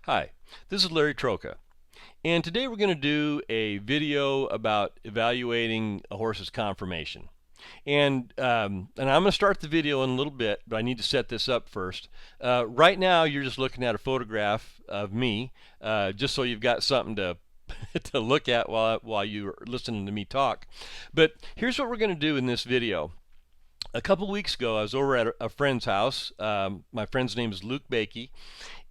Hi, this is Larry Trocha, and today we're going to do a video about evaluating a horse's conformation. And I'm going to start the video in a little bit, but I need to set this up first. Right now, you're just looking at a photograph of me, just so you've got something to to look at while you're listening to me talk. But here's what we're going to do in this video. A couple weeks ago, I was over at a friend's house. My friend's name is Luke Bakey,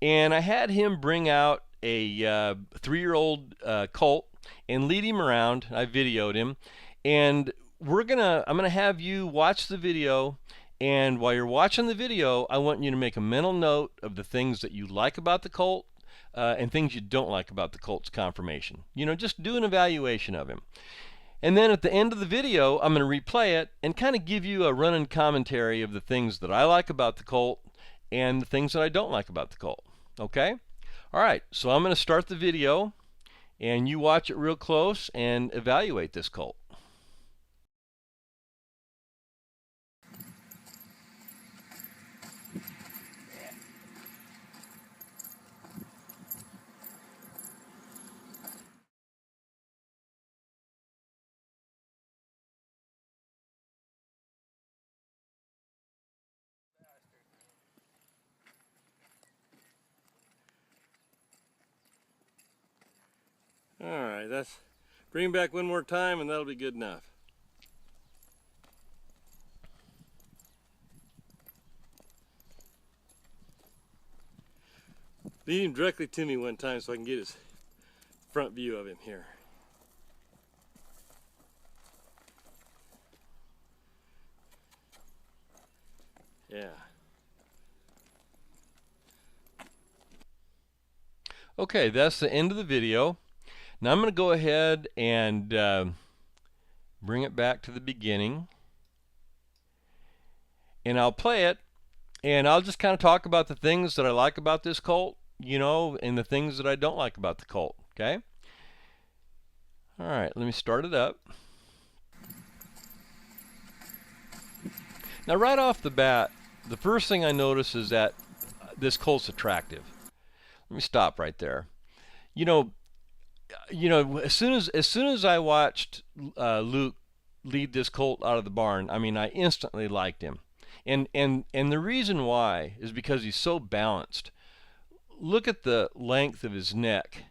and I had him bring out a 3-year-old colt and lead him around. I videoed him, and I'm gonna have you watch the video. And while you're watching the video, I want you to make a mental note of the things that you like about the colt and things you don't like about the colt's conformation. Just do an evaluation of him. And then at the end of the video, I'm going to replay it and kind of give you a running commentary of the things that I like about the colt and the things that I don't like about the colt. Okay? All right, so I'm going to start the video, and you watch it real close and evaluate this colt. All right, that's bring him back one more time and that'll be good enough. Lead him directly to me one time so I can get his front view of him here. Yeah. Okay, that's the end of the video. Now I'm going to go ahead and bring it back to the beginning, and I'll play it, and I'll just kind of talk about the things that I like about this colt, and the things that I don't like about the colt. Okay? All right, let me start it up. Now, right off the bat, the first thing I notice is that this colt's attractive. Let me stop right there. As soon as I watched Luke lead this colt out of the barn, I mean, I instantly liked him. And the reason why is because he's so balanced. Look at the length of his neck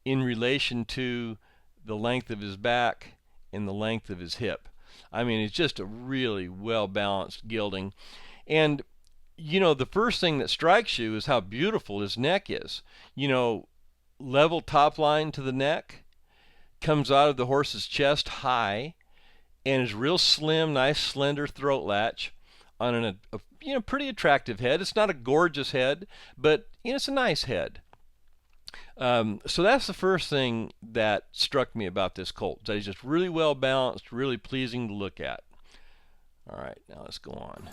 in relation to the length of his back and the length of his hip. I mean, it's just a really well-balanced gelding. And the first thing that strikes you is how beautiful his neck is. Level top line to the neck, comes out of the horse's chest high, and is real slim, nice, slender throat latch on a pretty attractive head. It's not a gorgeous head, but it's a nice head. So that's the first thing that struck me about this colt. That he's just really well balanced, really pleasing to look at. All right, now let's go on.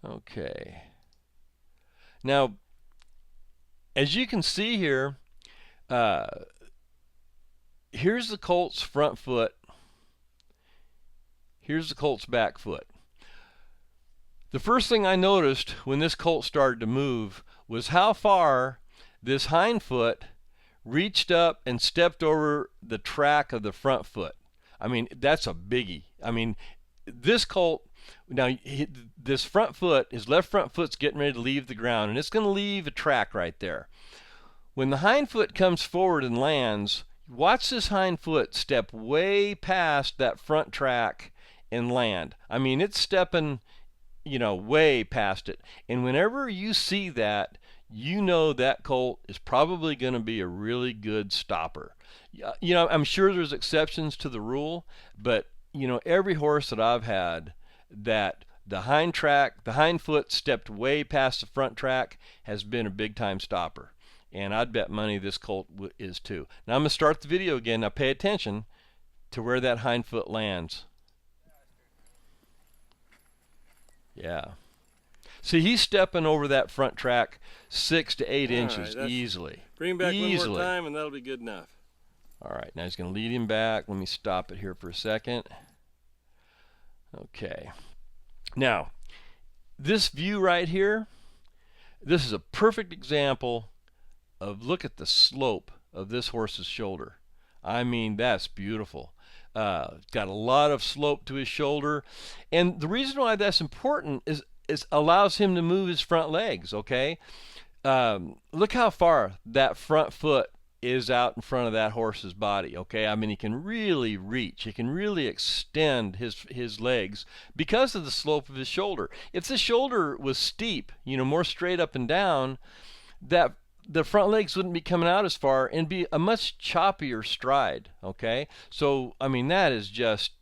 Okay. Now, as you can see here, here's the colt's front foot. Here's the colt's back foot. The first thing I noticed when this colt started to move was how far this hind foot reached up and stepped over the track of the front foot. I mean, that's a biggie. I mean, this colt, now this front foot, his left front foot's getting ready to leave the ground, and it's going to leave a track right there. When the hind foot comes forward and lands, watch this hind foot step way past that front track and land. I mean, it's stepping, way past it. And whenever you see that, that colt is probably going to be a really good stopper. I'm sure there's exceptions to the rule, but every horse that I've had that the hind foot stepped way past the front track has been a big time stopper. And I'd bet money this colt is too. Now I'm going to start the video again. Now pay attention to where that hind foot lands. Yeah. See, he's stepping over that front track 6 to 8 inches easily. Bring him back one more time and that'll be good enough. All right, now he's going to lead him back. Let me stop it here for a second. Okay. Now, this view right here, this is a perfect example of, look at the slope of this horse's shoulder. I mean, that's beautiful. Got a lot of slope to his shoulder, and the reason why that's important is allows him to move his front legs. Okay, look how far that front foot is out in front of that horse's body. Okay, I mean, he can really reach, he can really extend his legs because of the slope of his shoulder. If the shoulder was steep, more straight up and down, that the front legs wouldn't be coming out as far and be a much choppier stride. Okay, so I mean, that is just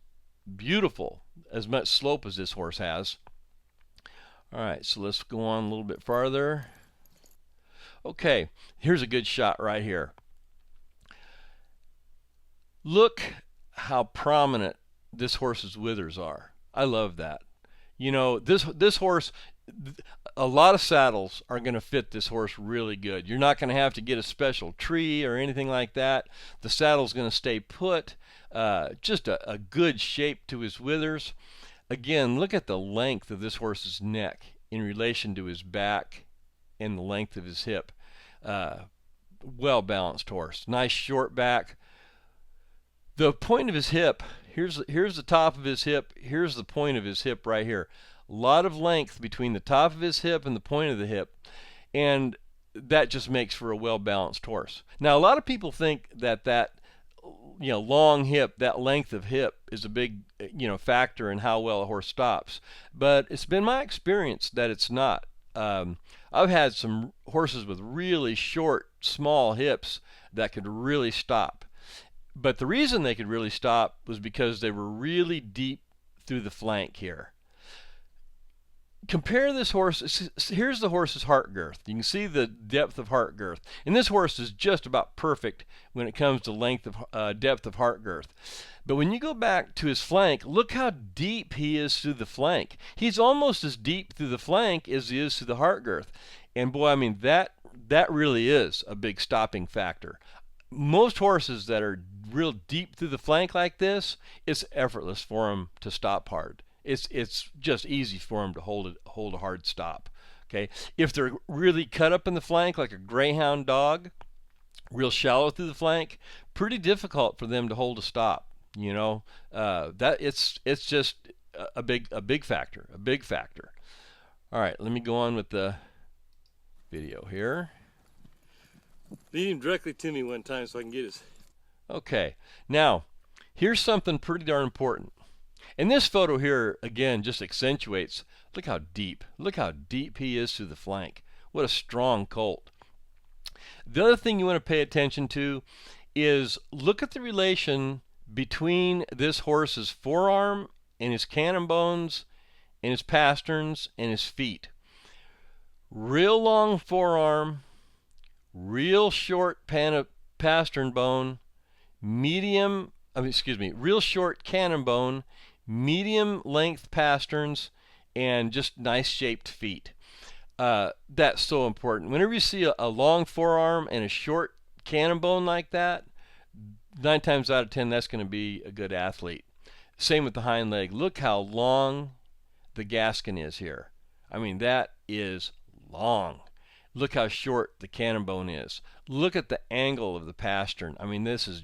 beautiful, as much slope as this horse has. All right, so let's go on a little bit farther. Okay, here's a good shot right here. Look how prominent this horse's withers are. I love that. This horse, a lot of saddles are going to fit this horse really good. You're not going to have to get a special tree or anything like that. The saddle's going to stay put. Just a good shape to his withers. Again, look at the length of this horse's neck in relation to his back and the length of his hip. Well balanced horse. Nice short back. The point of his hip, here's the top of his hip, here's the point of his hip right here. A lot of length between the top of his hip and the point of the hip, and that just makes for a well-balanced horse. Now, a lot of people think that long hip, that length of hip, is a big factor in how well a horse stops, but it's been my experience that it's not. I've had some horses with really short, small hips that could really stop. But the reason they could really stop was because they were really deep through the flank here. Compare this horse. Here's the horse's heart girth. You can see the depth of heart girth. And this horse is just about perfect when it comes to length of depth of heart girth. But when you go back to his flank, look how deep he is through the flank. He's almost as deep through the flank as he is through the heart girth. And boy, I mean, that really is a big stopping factor. Most horses that are real deep through the flank like this, it's effortless for them to stop hard. It's just easy for them to hold a hard stop. Okay, if they're really cut up in the flank like a greyhound dog, real shallow through the flank, pretty difficult for them to hold a stop. That it's just a big factor. All right, let me go on with the video here. Lead him directly to me one time so I can get his. Okay, now here's something pretty darn important. And this photo here, again, just accentuates, look how deep he is through the flank. What a strong colt. The other thing you want to pay attention to is look at the relation between this horse's forearm and his cannon bones and his pasterns and his feet. Real long forearm, real short pastern bone, real short cannon bone, medium length pasterns, and just nice shaped feet. That's so important. Whenever you see a long forearm and a short cannon bone like that, 9 times out of 10 that's going to be a good athlete. Same with the hind leg. Look how long the gaskin is here. I mean, that is long. Look how short the cannon bone is. Look at the angle of the pastern. I mean, this is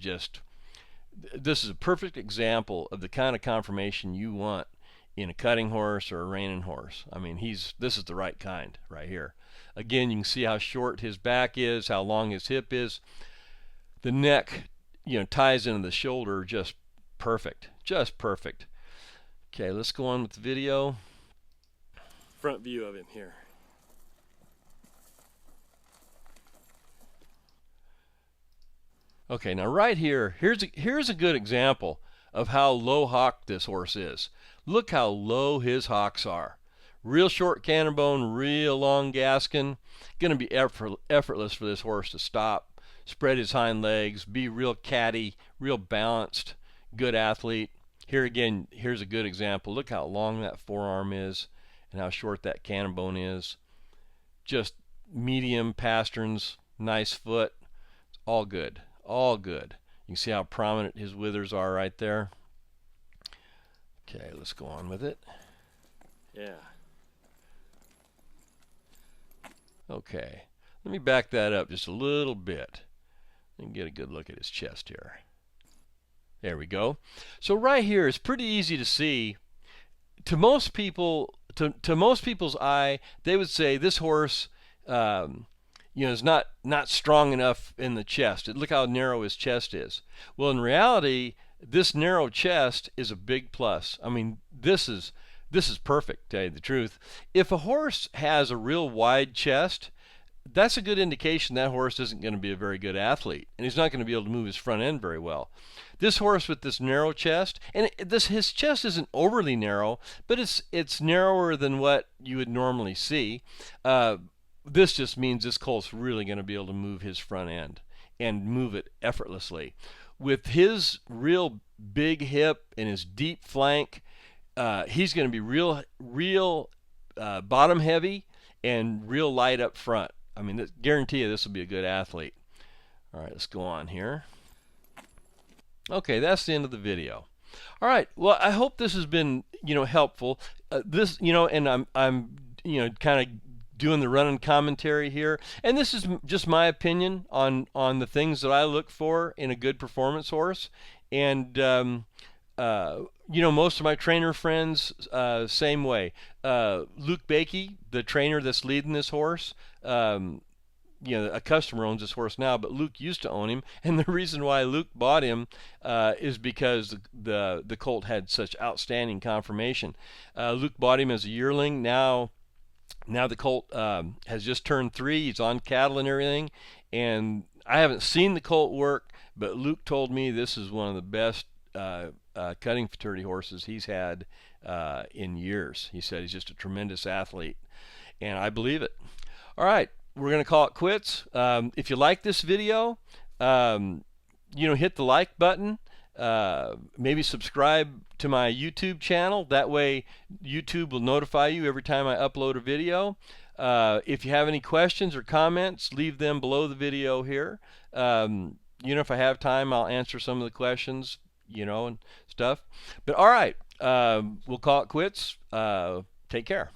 a perfect example of the kind of conformation you want in a cutting horse or a reining horse. I mean, this is the right kind right here. Again, you can see how short his back is, how long his hip is. The neck, ties into the shoulder just perfect. Okay, let's go on with the video. Front view of him here. Okay, now right here, here's a good example of how low hocked this horse is. Look how low his hocks are. Real short cannon bone, real long gaskin. Going to be effortless for this horse to stop, spread his hind legs, be real catty, real balanced, good athlete. Here again, here's a good example. Look how long that forearm is and how short that cannon bone is. Just medium pasterns, nice foot, all good. All good. You can see how prominent his withers are right there. Okay, let's go on with it. Yeah. Okay, let me back that up just a little bit and get a good look at his chest here. There we go. So right here, it's pretty easy to see. To most people, to most people's eye, they would say this horse, is not strong enough in the chest. Look how narrow his chest is. Well, in reality, this narrow chest is a big plus. I mean, this is perfect, to tell you the truth. If a horse has a real wide chest, that's a good indication that horse isn't going to be a very good athlete, and he's not going to be able to move his front end very well. This horse with this narrow chest, and his chest isn't overly narrow, but it's narrower than what you would normally see. This just means this colt's really going to be able to move his front end and move it effortlessly. With his real big hip and his deep flank, he's going to be real bottom heavy and real light up front. I mean, guarantee you this will be a good athlete. All right, let's go on here. Okay, that's the end of the video. All right, well, I hope this has been, helpful. And I'm kind of doing the running commentary here, and this is just my opinion on the things that I look for in a good performance horse. And most of my trainer friends, same way. Luke Bakey, the trainer that's leading this horse, a customer owns this horse now, but Luke used to own him, and the reason why Luke bought him is because the colt had such outstanding conformation. Luke bought him as a yearling. Now the colt has just turned 3. He's on cattle and everything, and I haven't seen the colt work, but Luke told me this is one of the best cutting futurity horses he's had in years. He said he's just a tremendous athlete, and I believe it. All right, we're going to call it quits. If you like this video, hit the like button. Maybe subscribe to my YouTube channel. That way YouTube will notify you every time I upload a video. If you have any questions or comments, leave them below the video here. If I have time, I'll answer some of the questions, and stuff. But all right, we'll call it quits. Take care.